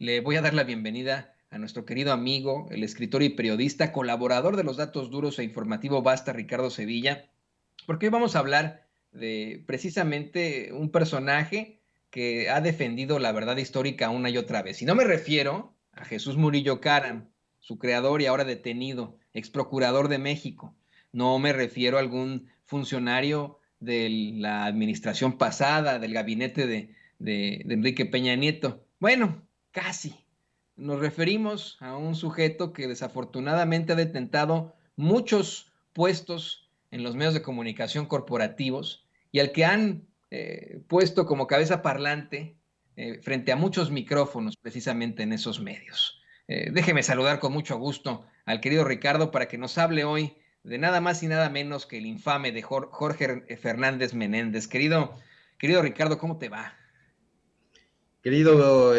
le voy a dar la bienvenida a nuestro querido amigo, el escritor y periodista, colaborador de los datos duros e informativo Basta, Ricardo Sevilla, porque hoy vamos a hablar de precisamente un personaje que ha defendido la verdad histórica una y otra vez. Y no me refiero a Jesús Murillo Caram, su creador y ahora detenido, ex procurador de México. No me refiero a algún funcionario de la administración pasada, del gabinete de Enrique Peña Nieto. Bueno, casi. Nos referimos a un sujeto que desafortunadamente ha detentado muchos puestos en los medios de comunicación corporativos y al que han puesto como cabeza parlante frente a muchos micrófonos precisamente en esos medios. Déjeme saludar con mucho gusto al querido Ricardo para que nos hable hoy de nada más y nada menos que el infame de Jorge Fernández Menéndez. Querido Ricardo, ¿cómo te va? Querido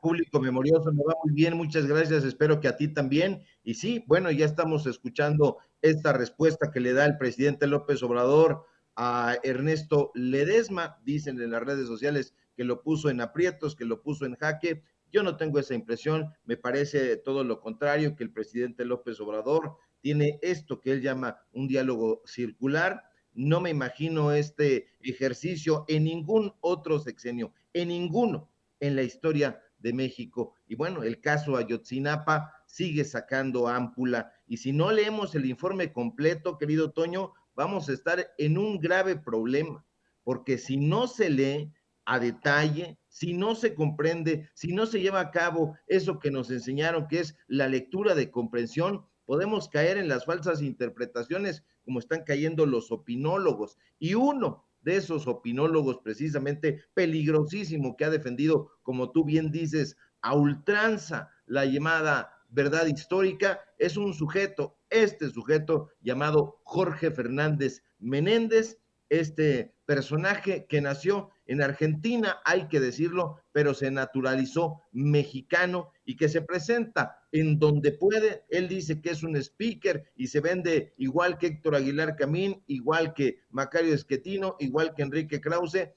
público memorioso, me va muy bien, muchas gracias, espero que a ti también. Y sí, bueno, ya estamos escuchando esta respuesta que le da el presidente López Obrador a Ernesto Ledesma, dicen en las redes sociales que lo puso en aprietos, que lo puso en jaque. Yo no tengo esa impresión, me parece todo lo contrario, que el presidente López Obrador tiene esto que él llama un diálogo circular. No me imagino este ejercicio en ningún otro sexenio, en ninguno en la historia de México. Y bueno, el caso Ayotzinapa sigue sacando ámpula. Y si no leemos el informe completo, querido Toño, vamos a estar en un grave problema, porque si no se lee a detalle, si no se comprende, si no se lleva a cabo eso que nos enseñaron, que es la lectura de comprensión, podemos caer en las falsas interpretaciones como están cayendo los opinólogos. Y uno de esos opinólogos precisamente peligrosísimo que ha defendido, como tú bien dices, a ultranza la llamada verdad histórica, es un sujeto, este sujeto llamado Jorge Fernández Menéndez, este personaje que nació en Argentina, hay que decirlo, pero se naturalizó mexicano y que se presenta en donde puede. Él dice que es un speaker y se vende igual que Héctor Aguilar Camín, igual que Macario Esquetino, igual que Enrique Krause,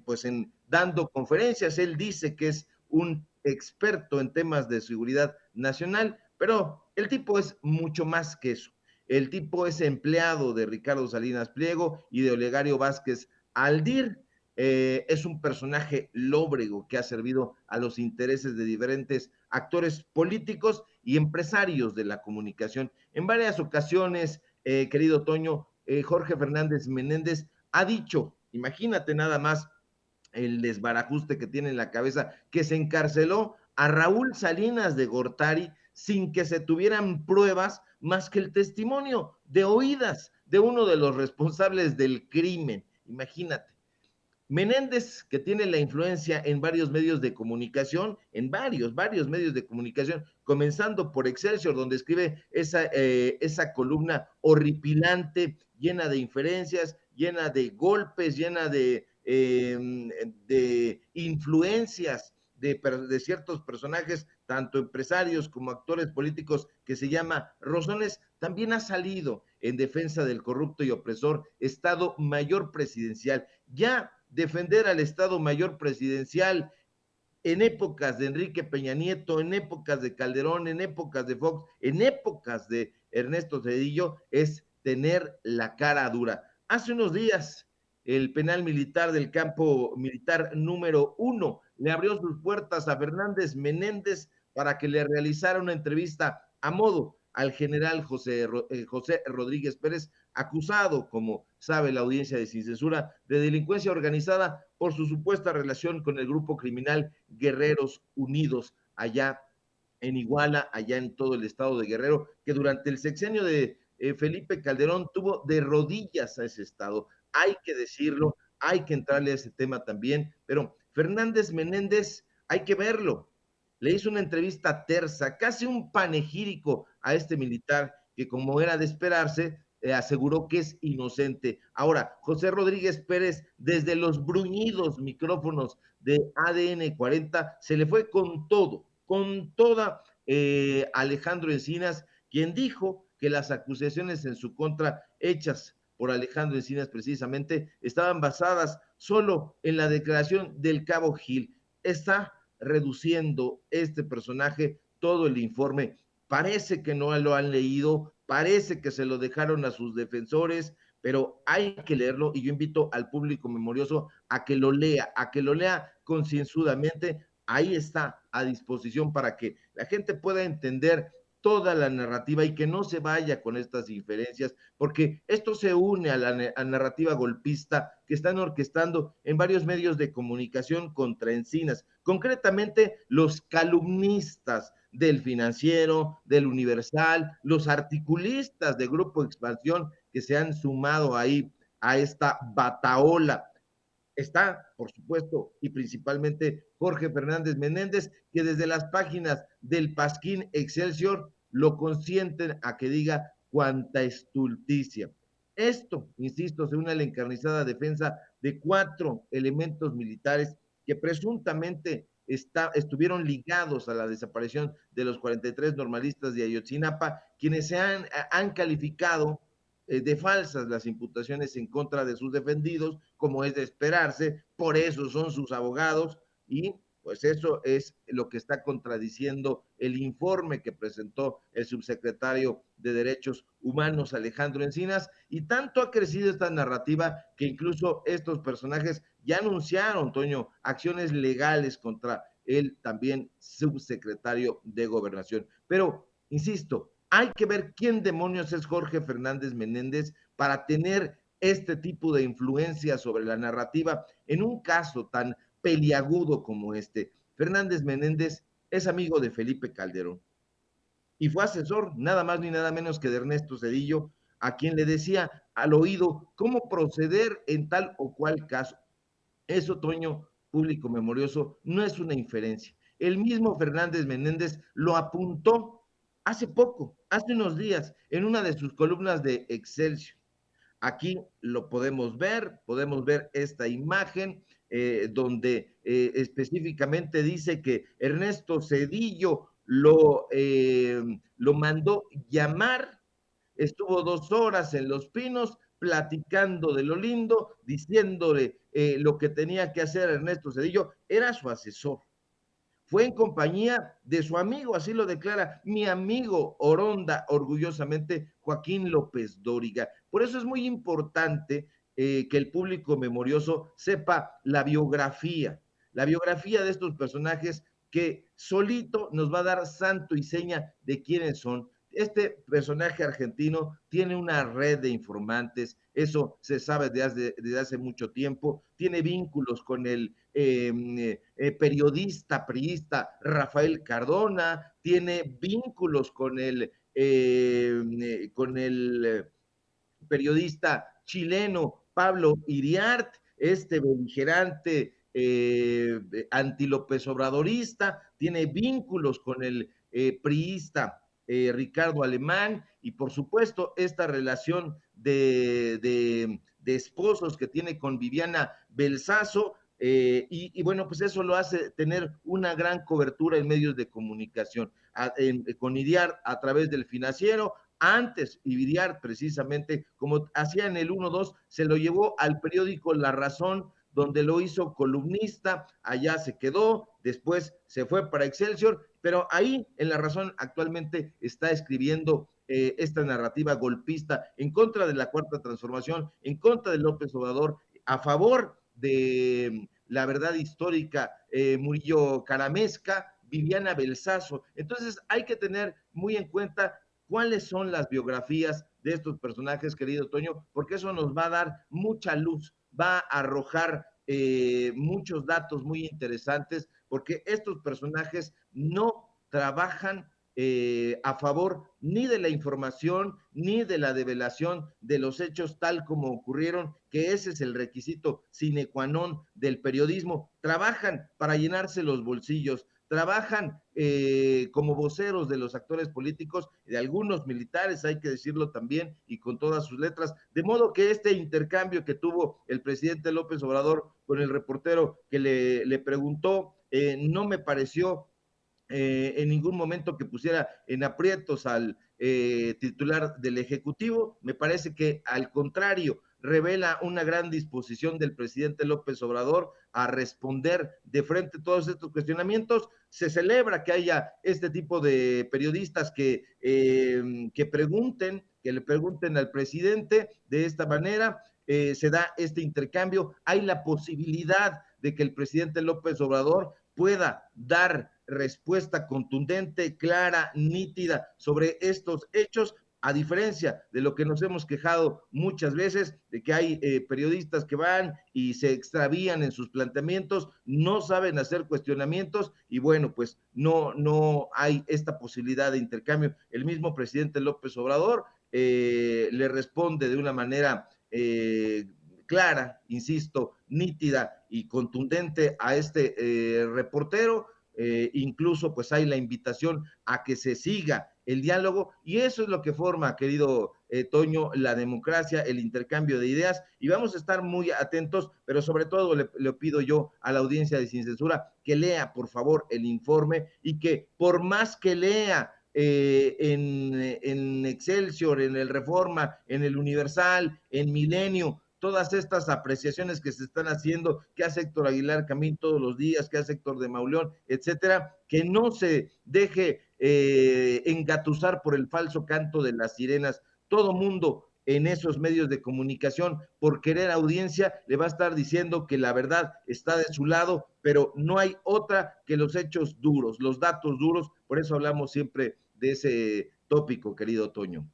pues en dando conferencias. Él dice que es un experto en temas de seguridad nacional, pero el tipo es mucho más que eso. El tipo es empleado de Ricardo Salinas Pliego y de Olegario Vázquez Aldir. Es un personaje lóbrego que ha servido a los intereses de diferentes actores políticos y empresarios de la comunicación. En varias ocasiones, querido Toño, Jorge Fernández Menéndez ha dicho, imagínate nada más el desbarajuste que tiene en la cabeza, que se encarceló a Raúl Salinas de Gortari sin que se tuvieran pruebas más que el testimonio de oídas de uno de los responsables del crimen. Imagínate. Menéndez, que tiene la influencia en varios medios de comunicación, en varios medios de comunicación, comenzando por Excelsior, donde escribe esa columna horripilante, llena de inferencias, llena de golpes, llena de influencias de ciertos personajes, tanto empresarios como actores políticos, que se llama Rosones, también ha salido en defensa del corrupto y opresor Estado Mayor Presidencial. Ya defender al Estado Mayor Presidencial en épocas de Enrique Peña Nieto, en épocas de Calderón, en épocas de Fox, en épocas de Ernesto Zedillo, es tener la cara dura. Hace unos días, el penal militar del campo militar número 1 le abrió sus puertas a Fernández Menéndez para que le realizara una entrevista a modo al general José Rodríguez Pérez, acusado, como sabe la audiencia de Sin Censura, de delincuencia organizada por su supuesta relación con el grupo criminal Guerreros Unidos, allá en Iguala, allá en todo el estado de Guerrero, que durante el sexenio de Felipe Calderón tuvo de rodillas a ese estado. Hay que decirlo, hay que entrarle a ese tema también, pero Fernández Menéndez, hay que verlo. Le hizo una entrevista tersa, casi un panegírico a este militar que, como era de esperarse, aseguró que es inocente. Ahora, José Rodríguez Pérez, desde los bruñidos micrófonos de ADN 40, se le fue con toda Alejandro Encinas, quien dijo que las acusaciones en su contra hechas por Alejandro Encinas precisamente estaban basadas solo en la declaración del cabo Gil. Está reduciendo este personaje todo el informe. Parece que no lo han leído, parece que se lo dejaron a sus defensores, pero hay que leerlo y yo invito al público memorioso a que lo lea concienzudamente. Ahí está a disposición para que la gente pueda entender toda la narrativa y que no se vaya con estas inferencias, porque esto se une a la narrativa golpista que están orquestando en varios medios de comunicación contra Encinas, concretamente los calumnistas del Financiero, del Universal, los articulistas de Grupo Expansión que se han sumado ahí a esta bataola. Está, por supuesto, y principalmente Jorge Fernández Menéndez, que desde las páginas del Pasquín Excelsior lo consienten a que diga cuánta estulticia. Esto, insisto, se une a la encarnizada defensa de 4 elementos militares que presuntamente estuvieron ligados a la desaparición de los 43 normalistas de Ayotzinapa, quienes se han calificado de falsas las imputaciones en contra de sus defendidos, como es de esperarse, por eso son sus abogados, y pues eso es lo que está contradiciendo el informe que presentó el subsecretario de Derechos Humanos, Alejandro Encinas, y tanto ha crecido esta narrativa que incluso estos personajes ya anunciaron, Toño, acciones legales contra el también subsecretario de Gobernación. Pero, insisto, hay que ver quién demonios es Jorge Fernández Menéndez para tener este tipo de influencia sobre la narrativa en un caso tan peliagudo como este. Fernández Menéndez es amigo de Felipe Calderón y fue asesor nada más ni nada menos que de Ernesto Zedillo, a quien le decía al oído cómo proceder en tal o cual caso. Eso, Toño, público memorioso, no es una inferencia. El mismo Fernández Menéndez lo apuntó hace poco, hace unos días, en una de sus columnas de Excelsior. Aquí lo podemos ver esta imagen donde específicamente dice que Ernesto Zedillo lo mandó llamar, estuvo 2 horas en Los Pinos platicando de lo lindo, diciéndole lo que tenía que hacer Ernesto Zedillo, era su asesor. Fue en compañía de su amigo, así lo declara mi amigo Oronda, orgullosamente Joaquín López Dóriga. Por eso es muy importante que el público memorioso sepa la biografía de estos personajes que solito nos va a dar santo y seña de quiénes son. Este personaje argentino tiene una red de informantes, eso se sabe desde hace mucho tiempo, tiene vínculos con el periodista priista Rafael Cardona, tiene vínculos con el periodista chileno Pablo Iriart, este beligerante anti-López Obradorista, tiene vínculos con el priista Ricardo Alemán y por supuesto esta relación de esposos que tiene con Viviana Belsazo, bueno, pues eso lo hace tener una gran cobertura en medios de comunicación, con Iriart a través del Financiero, antes Iriart precisamente, como hacía en el 1-2, se lo llevó al periódico La Razón, donde lo hizo columnista, allá se quedó, después se fue para Excelsior, pero ahí en La Razón actualmente está escribiendo esta narrativa golpista en contra de la Cuarta Transformación, en contra de López Obrador, a favor de la verdad histórica, Murillo Caramesca, Viviana Belsazo. Entonces hay que tener muy en cuenta cuáles son las biografías de estos personajes, querido Toño, porque eso nos va a dar mucha luz, va a arrojar muchos datos muy interesantes, porque estos personajes no trabajan a favor ni de la información ni de la develación de los hechos tal como ocurrieron, que ese es el requisito sine qua non del periodismo. Trabajan para llenarse los bolsillos, trabajan como voceros de los actores políticos, de algunos militares, hay que decirlo también, y con todas sus letras, de modo que este intercambio que tuvo el presidente López Obrador con el reportero que le preguntó, no me pareció en ningún momento que pusiera en aprietos al titular del Ejecutivo. Me parece que al contrario, revela una gran disposición del presidente López Obrador a responder de frente a todos estos cuestionamientos. Se celebra que haya este tipo de periodistas que le pregunten al presidente de esta manera. Se da este intercambio, hay la posibilidad de que el presidente López Obrador pueda dar respuesta contundente, clara, nítida sobre estos hechos, a diferencia de lo que nos hemos quejado muchas veces, de que hay periodistas que van y se extravían en sus planteamientos, no saben hacer cuestionamientos y bueno, pues no hay esta posibilidad de intercambio. El mismo presidente López Obrador le responde de una manera clara, insisto, nítida y contundente a este reportero. Incluso pues hay la invitación a que se siga el diálogo y eso es lo que forma, querido Toño, la democracia, el intercambio de ideas y vamos a estar muy atentos, pero sobre todo le pido yo a la audiencia de Sin Censura que lea por favor el informe y que por más que lea en Excelsior, en el Reforma, en el Universal, en Milenio, todas estas apreciaciones que se están haciendo, que hace Héctor Aguilar Camín todos los días, que hace Héctor de Mauleón, etcétera, que no se deje engatusar por el falso canto de las sirenas. Todo mundo en esos medios de comunicación, por querer audiencia, le va a estar diciendo que la verdad está de su lado, pero no hay otra que los hechos duros, los datos duros, por eso hablamos siempre de ese tópico, querido Toño.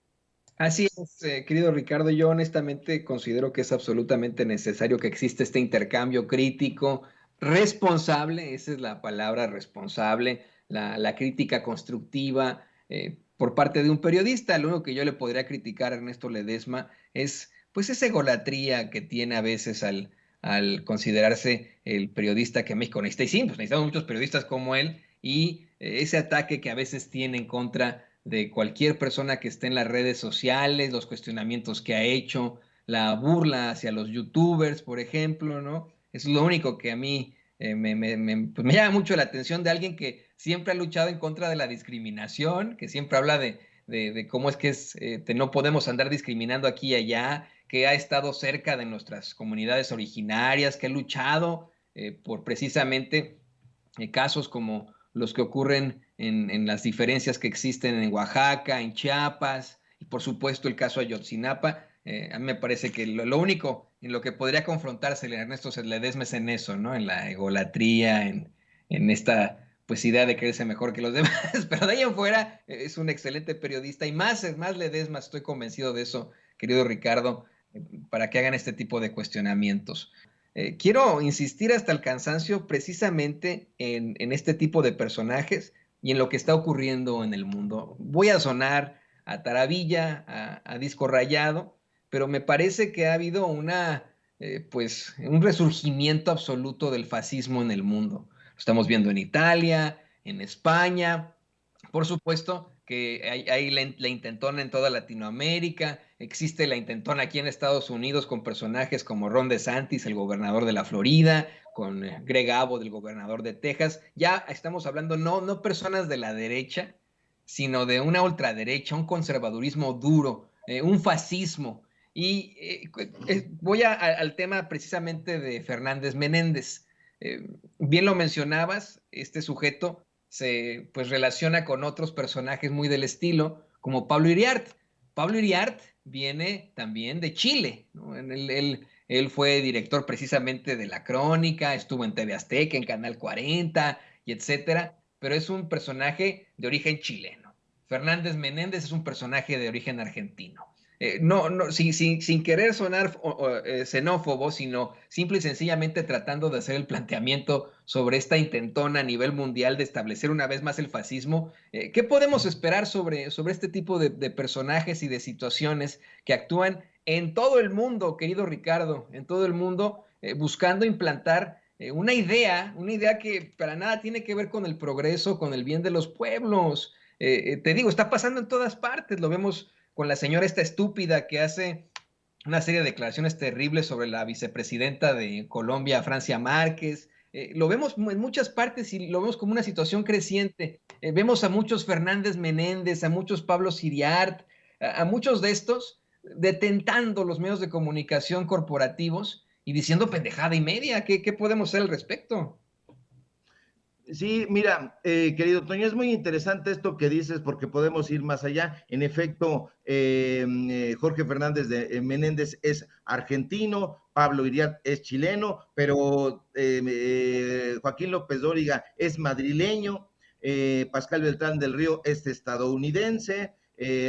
Así es, querido Ricardo, yo honestamente considero que es absolutamente necesario que exista este intercambio crítico, responsable, esa es la palabra, responsable, la crítica constructiva por parte de un periodista. Lo único que yo le podría criticar a Ernesto Ledesma es pues esa egolatría que tiene a veces al considerarse el periodista que México necesita. Y sí, pues necesitamos muchos periodistas como él y ese ataque que a veces tiene en contra de cualquier persona que esté en las redes sociales, los cuestionamientos que ha hecho, la burla hacia los youtubers, por ejemplo, ¿no? Es lo único que a mí pues me llama mucho la atención de alguien que siempre ha luchado en contra de la discriminación, que siempre habla de cómo es que no podemos andar discriminando aquí y allá, que ha estado cerca de nuestras comunidades originarias, que ha luchado por precisamente casos como los que ocurren en las diferencias que existen en Oaxaca, en Chiapas, y por supuesto el caso Ayotzinapa. A mí me parece que lo único en lo que podría confrontarse Ernesto Ledesma es en eso, ¿no? En la egolatría, en esta pues idea de creerse mejor que los demás, pero de ahí en fuera es un excelente periodista y más Ledesma, estoy convencido de eso, querido Ricardo, para que hagan este tipo de cuestionamientos. Quiero insistir hasta el cansancio precisamente en este tipo de personajes y en lo que está ocurriendo en el mundo. Voy a sonar a taravilla, a disco rayado, pero me parece que ha habido pues, un resurgimiento absoluto del fascismo en el mundo. Lo estamos viendo en Italia, en España, por supuesto que hay la intentona en toda Latinoamérica, existe la intentona aquí en Estados Unidos con personajes como Ron DeSantis, el gobernador de la Florida, con Greg Abbott, el gobernador de Texas. Ya estamos hablando no personas de la derecha, sino de una ultraderecha, un conservadurismo duro, un fascismo. Y voy al tema precisamente de Fernández Menéndez. Bien lo mencionabas, este sujeto se pues relaciona con otros personajes muy del estilo, como Pablo Iriart. Pablo Iriart viene también de Chile, ¿no? Él fue director precisamente de La Crónica, estuvo en TV Azteca, en Canal 40 y etcétera, pero es un personaje de origen chileno. Fernández Menéndez es un personaje de origen argentino. Sin querer sonar xenófobo, sino simple y sencillamente tratando de hacer el planteamiento sobre esta intentona a nivel mundial de establecer una vez más el fascismo. ¿Qué podemos esperar sobre este tipo de personajes y de situaciones que actúan en todo el mundo, querido Ricardo, en todo el mundo, buscando implantar una idea que para nada tiene que ver con el progreso, con el bien de los pueblos? Te digo, está pasando en todas partes, lo vemos con la señora esta estúpida que hace una serie de declaraciones terribles sobre la vicepresidenta de Colombia, Francia Márquez. Lo vemos en muchas partes y lo vemos como una situación creciente. Vemos a muchos Fernández Menéndez, a muchos Pablo Siriart, a muchos de estos detentando los medios de comunicación corporativos y diciendo pendejada y media. ¿Qué podemos hacer al respecto? Sí, mira, querido Toño, es muy interesante esto que dices porque podemos ir más allá. En efecto, Jorge Fernández de Menéndez es argentino, Pablo Iriart es chileno, pero Joaquín López Dóriga es madrileño, Pascal Beltrán del Río es estadounidense,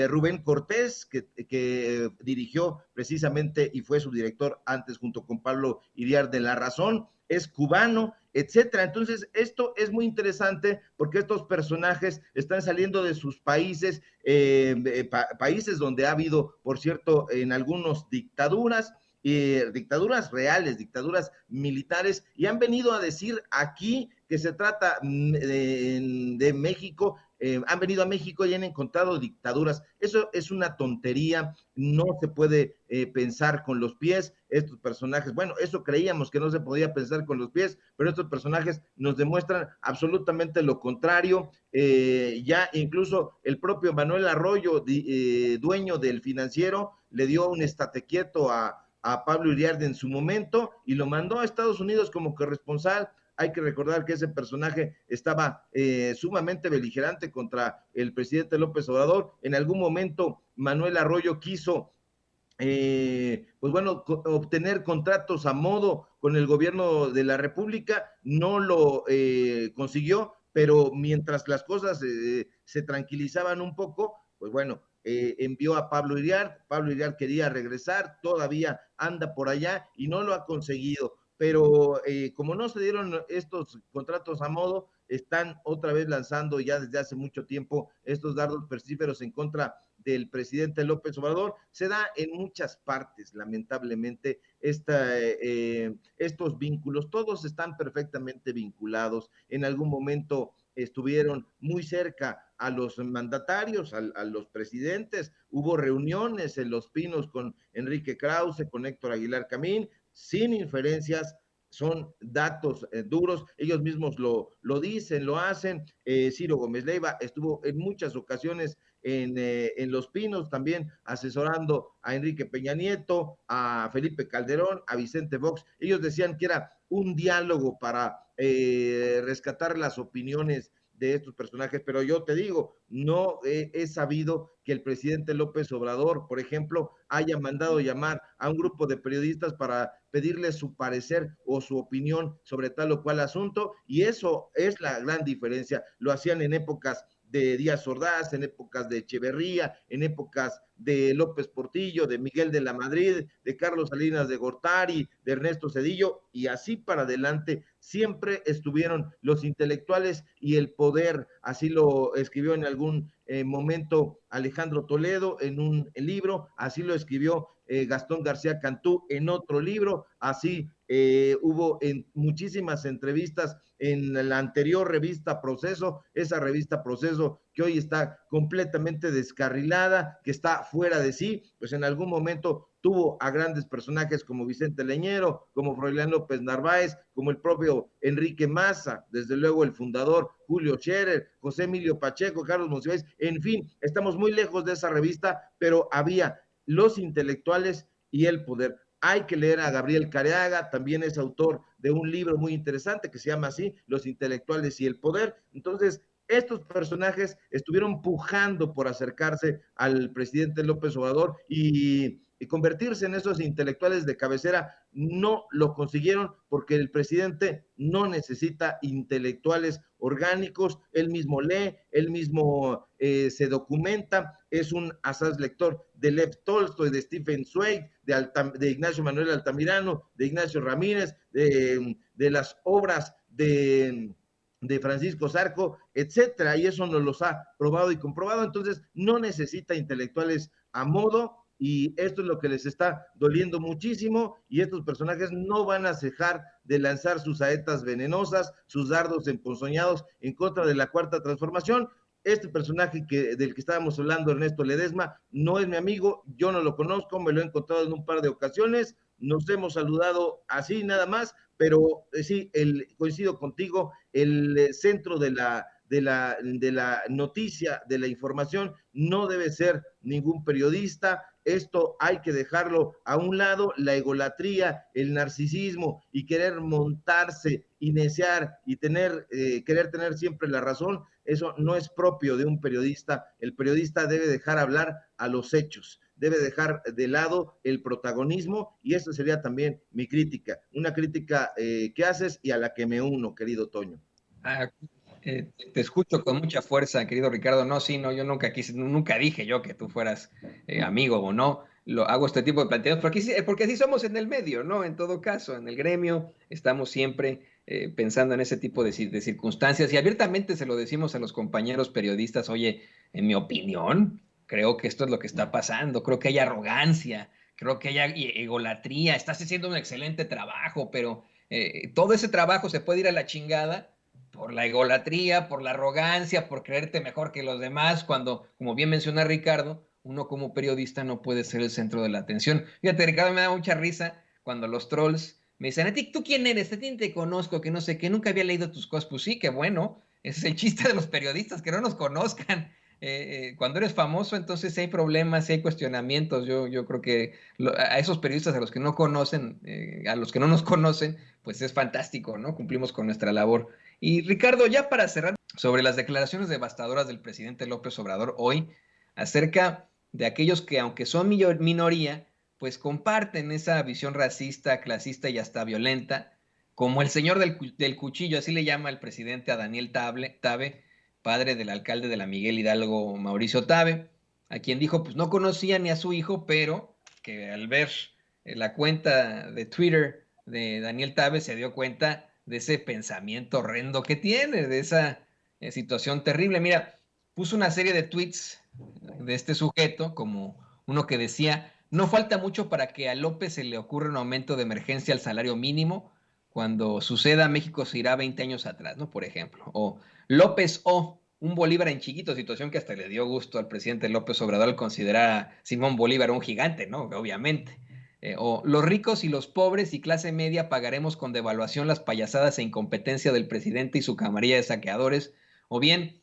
Rubén Cortés, que dirigió precisamente y fue su director antes junto con Pablo Iriart de La Razón, es cubano, etcétera. Entonces, esto es muy interesante porque estos personajes están saliendo de sus países, países donde ha habido, por cierto, en algunos dictaduras, dictaduras reales, dictaduras militares, y han venido a decir aquí que se trata de México, han venido a México y han encontrado dictaduras. Eso es una tontería, no se puede pensar con los pies. Estos personajes, bueno, eso creíamos que no se podía pensar con los pies, pero estos personajes nos demuestran absolutamente lo contrario. Ya incluso el propio Manuel Arroyo, dueño del Financiero, le dio un estate quieto a Pablo Iriarte en su momento y lo mandó a Estados Unidos como corresponsal. Hay que recordar que ese personaje estaba sumamente beligerante contra el presidente López Obrador. En algún momento Manuel Arroyo quiso pues bueno, obtener contratos a modo con el gobierno de la República, no lo consiguió, pero mientras las cosas se tranquilizaban un poco, pues bueno, envió a Pablo Iriart quería regresar, todavía anda por allá y no lo ha conseguido, pero como no se dieron estos contratos a modo, están otra vez lanzando ya desde hace mucho tiempo estos dardos persíferos en contra del presidente López Obrador. Se da en muchas partes, lamentablemente, estos vínculos, todos están perfectamente vinculados. En algún momento estuvieron muy cerca a los mandatarios, a los presidentes, hubo reuniones en Los Pinos con Enrique Krause, con Héctor Aguilar Camín, sin inferencias, son datos duros, ellos mismos lo dicen, lo hacen. Ciro Gómez Leiva estuvo en muchas ocasiones en Los Pinos, también asesorando a Enrique Peña Nieto, a Felipe Calderón, a Vicente Fox. Ellos decían que era un diálogo para rescatar las opiniones de estos personajes, pero yo te digo, no he sabido que el presidente López Obrador, por ejemplo, haya mandado llamar a un grupo de periodistas para pedirle su parecer o su opinión sobre tal o cual asunto, y eso es la gran diferencia. Lo hacían en épocas de Díaz Ordaz, en épocas de Echeverría, en épocas de López Portillo, de Miguel de la Madrid, de Carlos Salinas de Gortari, de Ernesto Cedillo, y así para adelante. Siempre estuvieron los intelectuales y el poder, así lo escribió en algún momento Alejandro Toledo en un libro, así lo escribió Gastón García Cantú en otro libro, así hubo en muchísimas entrevistas en la anterior revista Proceso, esa revista Proceso que hoy está completamente descarrilada, que está fuera de sí, pues en algún momento tuvo a grandes personajes como Vicente Leñero, como Froilán López Narváez, como el propio Enrique Maza, desde luego el fundador Julio Scherer, José Emilio Pacheco, Carlos Monsiváis, en fin, estamos muy lejos de esa revista, pero había los intelectuales y el poder. Hay que leer a Gabriel Careaga, también es autor de un libro muy interesante que se llama así, Los intelectuales y el poder. Entonces, estos personajes estuvieron pujando por acercarse al presidente López Obrador y convertirse en esos intelectuales de cabecera. No lo consiguieron porque el presidente no necesita intelectuales orgánicos, él mismo lee, él mismo se documenta, es un asaz lector de Lev Tolstoy, de Stephen Zweig, de Ignacio Manuel Altamirano, de Ignacio Ramírez, de las obras de Francisco Zarco, etcétera, y eso nos los ha probado y comprobado. Entonces no necesita intelectuales a modo, y esto es lo que les está doliendo muchísimo, y estos personajes no van a cejar de lanzar sus saetas venenosas, sus dardos emponzoñados en contra de la cuarta transformación. Este personaje del que estábamos hablando, Ernesto Ledesma, no es mi amigo, yo no lo conozco, me lo he encontrado en un par de ocasiones, nos hemos saludado así nada más, pero sí, coincido contigo, el centro de la noticia, de la información, no debe ser ningún periodista, esto hay que dejarlo a un lado, la egolatría, el narcisismo y querer montarse y neciar y querer tener siempre la razón, eso no es propio de un periodista. El periodista debe dejar hablar a los hechos, debe dejar de lado el protagonismo, y esa sería también mi crítica, una crítica que haces y a la que me uno, querido Toño. Ah, te escucho con mucha fuerza, querido Ricardo. No, sí, no, yo nunca quise, nunca dije yo que tú fueras amigo o no. Lo hago este tipo de planteamientos porque así somos en el medio, ¿no? En todo caso, en el gremio estamos siempre pensando en ese tipo de circunstancias y abiertamente se lo decimos a los compañeros periodistas. Oye, en mi opinión, creo que esto es lo que está pasando. Creo que hay arrogancia, creo que hay egolatría. Estás haciendo un excelente trabajo, pero todo ese trabajo se puede ir a la chingada por la egolatría, por la arrogancia, por creerte mejor que los demás, cuando, como bien menciona Ricardo, uno como periodista no puede ser el centro de la atención. Fíjate, Ricardo, me da mucha risa cuando los trolls me dicen, ¿a ti tú quién eres? ¿A ti te conozco? Que no sé, que nunca había leído tus cosas. Pues sí, qué bueno. Ese es el chiste de los periodistas, que no nos conozcan. Cuando eres famoso, entonces si hay problemas, si hay cuestionamientos. Yo creo que a esos periodistas, a los que no conocen, a los que no nos conocen, pues es fantástico, ¿no? Cumplimos con nuestra labor. Y Ricardo, ya para cerrar, sobre las declaraciones devastadoras del presidente López Obrador hoy, acerca de aquellos que, aunque son minoría, pues comparten esa visión racista, clasista y hasta violenta, como el señor del cuchillo, así le llama el presidente a Daniel Tabe, padre del alcalde de la Miguel Hidalgo, Mauricio Tabe, a quien dijo, pues no conocía ni a su hijo, pero que al ver la cuenta de Twitter de Daniel Tabe se dio cuenta de ese pensamiento horrendo que tiene, de esa situación terrible. Mira, puso una serie de tweets de este sujeto, como uno que decía, no falta mucho para que a López se le ocurra un aumento de emergencia al salario mínimo. Cuando suceda, México se irá 20 años atrás, ¿no? Por ejemplo. O López O, un Bolívar en chiquito, situación que hasta le dio gusto al presidente López Obrador al considerar a Simón Bolívar un gigante, ¿no? Obviamente. O los ricos y los pobres y clase media pagaremos con devaluación las payasadas e incompetencia del presidente y su camarilla de saqueadores. O bien,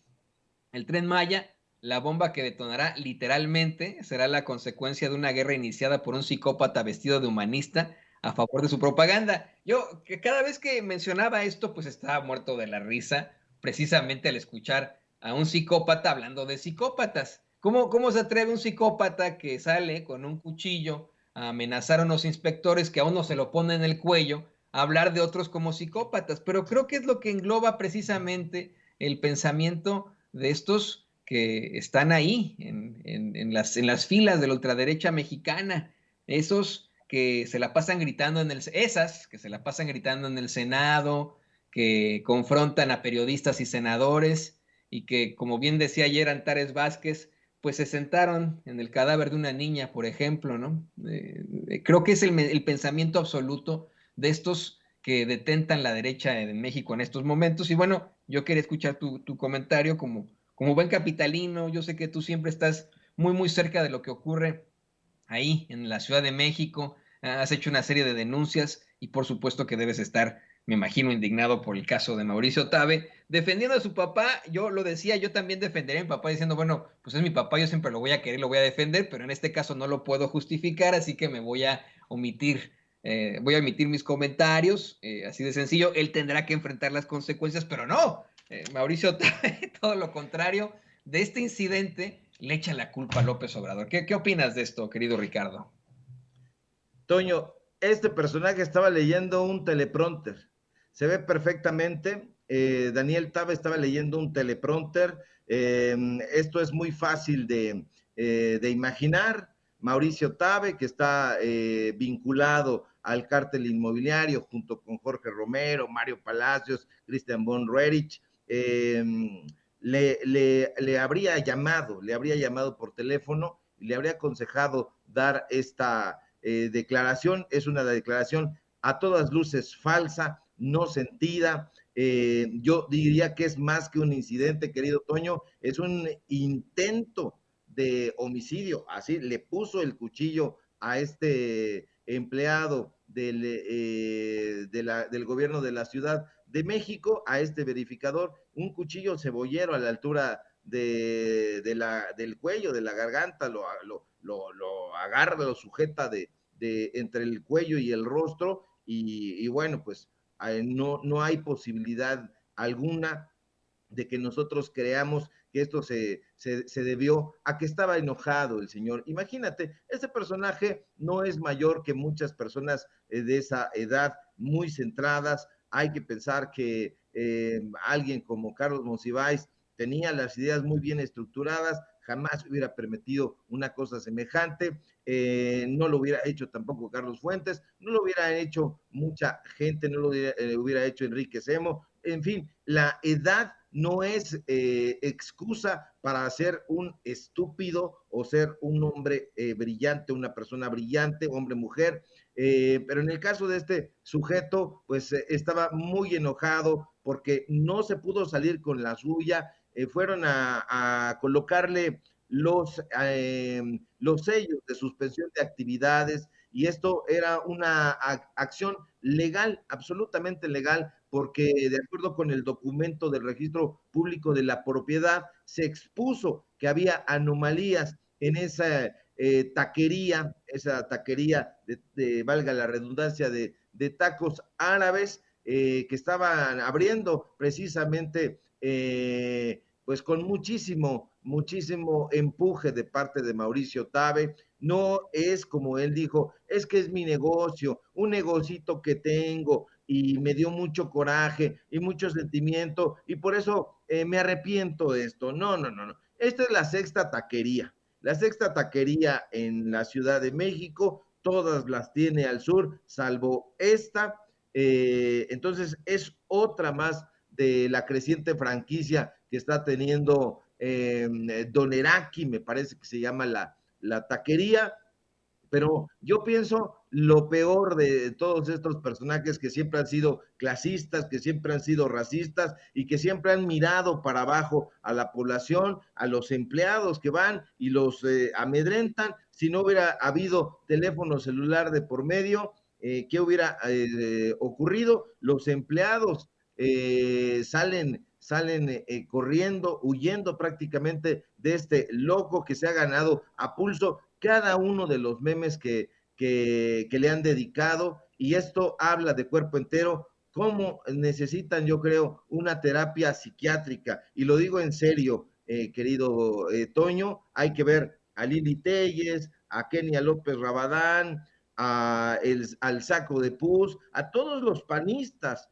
el Tren Maya, la bomba que detonará literalmente, será la consecuencia de una guerra iniciada por un psicópata vestido de humanista a favor de su propaganda. Yo, que cada vez que mencionaba esto, pues estaba muerto de la risa, precisamente al escuchar a un psicópata hablando de psicópatas. ¿Cómo se atreve un psicópata que sale con un cuchillo a amenazar a unos inspectores que a uno se lo pone en el cuello, a hablar de otros como psicópatas? Pero creo que es lo que engloba precisamente el pensamiento de estos que están ahí en las filas de la ultraderecha mexicana, esos que se la pasan gritando esas que se la pasan gritando en el Senado, que confrontan a periodistas y senadores y que, como bien decía ayer Antares Vázquez, pues se sentaron en el cadáver de una niña, por ejemplo, ¿no? Creo que es el pensamiento absoluto de estos que detentan la derecha en México en estos momentos. Y bueno, yo quería escuchar tu comentario como buen capitalino. Yo sé que tú siempre estás muy cerca de lo que ocurre ahí en la Ciudad de México. Has hecho una serie de denuncias y por supuesto que debes estar, me imagino, indignado por el caso de Mauricio Tabe. Defendiendo a su papá, yo lo decía, yo también defendería a mi papá diciendo, bueno, pues es mi papá, yo siempre lo voy a querer, lo voy a defender, pero en este caso no lo puedo justificar, así que me voy a omitir mis comentarios, así de sencillo. Él tendrá que enfrentar las consecuencias, pero no, Mauricio Tabe, todo lo contrario, de este incidente le echa la culpa a López Obrador. ¿Qué opinas de esto, querido Ricardo? Toño, este personaje estaba leyendo un teleprompter. Se ve perfectamente. Daniel Tabe estaba leyendo un teleprompter. Esto es muy fácil de imaginar. Mauricio Tabe, que está vinculado al cártel inmobiliario junto con Jorge Romero, Mario Palacios, Christian von Roerich, le habría llamado por teléfono y le habría aconsejado dar esta declaración. Es una declaración a todas luces falsa, no sentida. Yo diría que es más que un incidente, querido Toño, es un intento de homicidio. Así le puso el cuchillo a este empleado del gobierno de la Ciudad de México, a este verificador, un cuchillo cebollero a la altura del cuello, de la garganta, lo agarra, lo sujeta entre el cuello y el rostro, y bueno, pues no hay posibilidad alguna de que nosotros creamos que esto se debió a que estaba enojado el señor. Imagínate, este personaje no es mayor que muchas personas de esa edad, muy centradas. Hay que pensar que alguien como Carlos Monsiváis tenía las ideas muy bien estructuradas, jamás hubiera permitido una cosa semejante, no lo hubiera hecho tampoco Carlos Fuentes, no lo hubiera hecho mucha gente, no lo hubiera hecho Enrique Semo, en fin, la edad no es excusa para ser un estúpido o ser un hombre brillante, una persona brillante, hombre, mujer, pero en el caso de este sujeto, pues estaba muy enojado porque no se pudo salir con la suya, fueron a colocarle los sellos de suspensión de actividades, y esto era una acción legal, absolutamente legal, porque de acuerdo con el documento del registro público de la propiedad, se expuso que había anomalías en esa taquería valga la redundancia, de tacos árabes, que estaban abriendo precisamente pues con muchísimo empuje de parte de Mauricio Tabe. No es como él dijo, es que es mi negocio, un negocito que tengo, y me dio mucho coraje y mucho sentimiento, y por eso me arrepiento de esto. No, no, no, no. Esta es la sexta taquería en la Ciudad de México, todas las tiene al sur, salvo esta. Entonces es otra más de la creciente franquicia que está teniendo Doneraki, me parece que se llama la taquería. Pero yo pienso lo peor de todos estos personajes que siempre han sido clasistas, que siempre han sido racistas y que siempre han mirado para abajo a la población, a los empleados que van y los amedrentan. Si no hubiera habido teléfono celular de por medio, ¿qué hubiera ocurrido? Los empleados salen corriendo, huyendo prácticamente de este loco que se ha ganado a pulso cada uno de los memes que le han dedicado, y esto habla de cuerpo entero, cómo necesitan, yo creo, una terapia psiquiátrica, y lo digo en serio, querido Toño, hay que ver a Lili Telles, a Kenia López Rabadán, al Saco de Pus, a todos los panistas,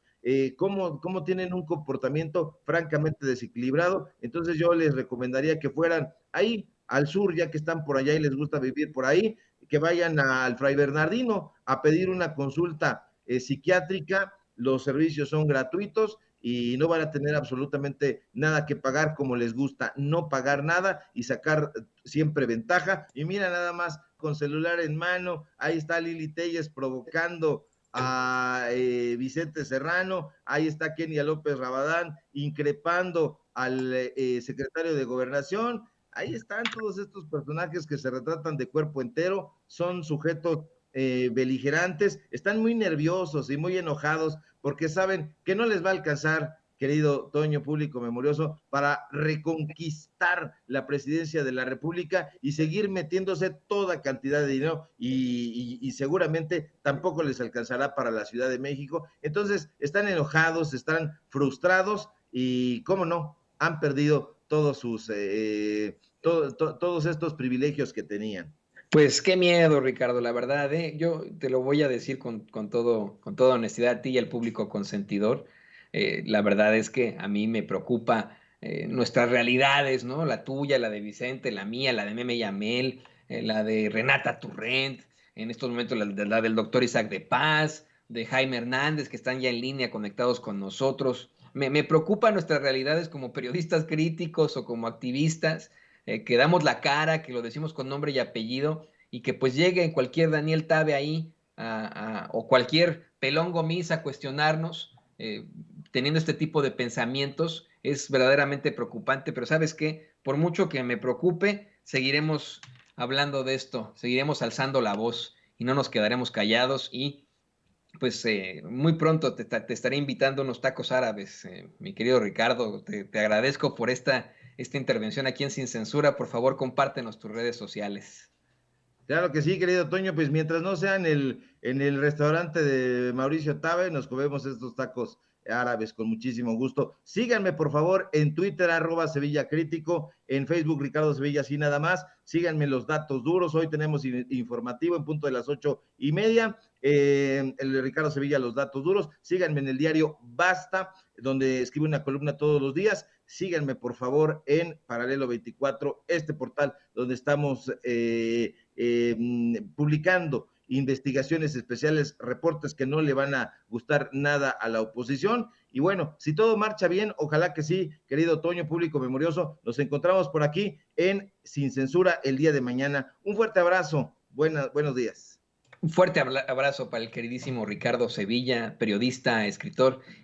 cómo tienen un comportamiento francamente desequilibrado. Entonces yo les recomendaría que fueran ahí al sur, ya que están por allá y les gusta vivir por ahí, que vayan al Fray Bernardino a pedir una consulta psiquiátrica. Los servicios son gratuitos y no van a tener absolutamente nada que pagar, como les gusta no pagar nada y sacar siempre ventaja. Y mira, nada más, con celular en mano, ahí está Lili Telles provocando a Vicente Serrano, ahí está Kenia López Rabadán increpando al secretario de Gobernación. Ahí están todos estos personajes que se retratan de cuerpo entero, son sujetos beligerantes, están muy nerviosos y muy enojados porque saben que no les va a alcanzar, querido Toño, público memorioso, para reconquistar la presidencia de la República y seguir metiéndose toda cantidad de dinero, y seguramente tampoco les alcanzará para la Ciudad de México. Entonces están enojados, están frustrados y, cómo no, han perdido todos estos privilegios que tenían. Pues qué miedo, Ricardo, la verdad, ¿eh? Yo te lo voy a decir con toda honestidad a ti y al público consentidor. La verdad es que a mí me preocupa nuestras realidades, ¿no? La tuya, la de Vicente, la mía, la de Meme Yamel, la de Renata Turrent, en estos momentos la del doctor Isaac de Paz, de Jaime Hernández, que están ya en línea conectados con nosotros. Me preocupan nuestras realidades como periodistas críticos o como activistas, que damos la cara, que lo decimos con nombre y apellido, y que pues llegue cualquier Daniel Tabe ahí o cualquier pelón Gomis a cuestionarnos, teniendo este tipo de pensamientos, es verdaderamente preocupante, pero ¿sabes qué? Por mucho que me preocupe, seguiremos hablando de esto, seguiremos alzando la voz y no nos quedaremos callados, y pues muy pronto te estaré invitando a unos tacos árabes, mi querido Ricardo. Te agradezco por esta intervención aquí en Sin Censura. Por favor, compártenos tus redes sociales. Claro que sí, querido Toño, pues mientras no sea en el restaurante de Mauricio Tabe, nos comemos estos tacos árabes con muchísimo gusto. Síganme, por favor, en Twitter, @Sevilla Crítico, en Facebook, Ricardo Sevilla, así nada más. Síganme los datos duros. Hoy tenemos informativo en punto de las 8:30. El Ricardo Sevilla, los datos duros. Síganme en el diario Basta, donde escribo una columna todos los días. Síganme, por favor, en Paralelo 24, este portal donde estamos publicando investigaciones especiales, reportes que no le van a gustar nada a la oposición. Y bueno, si todo marcha bien, ojalá que sí, querido Toño, público memorioso, nos encontramos por aquí en Sin Censura el día de mañana. Un fuerte abrazo, buenos días. Un fuerte abrazo para el queridísimo Ricardo Sevilla, periodista, escritor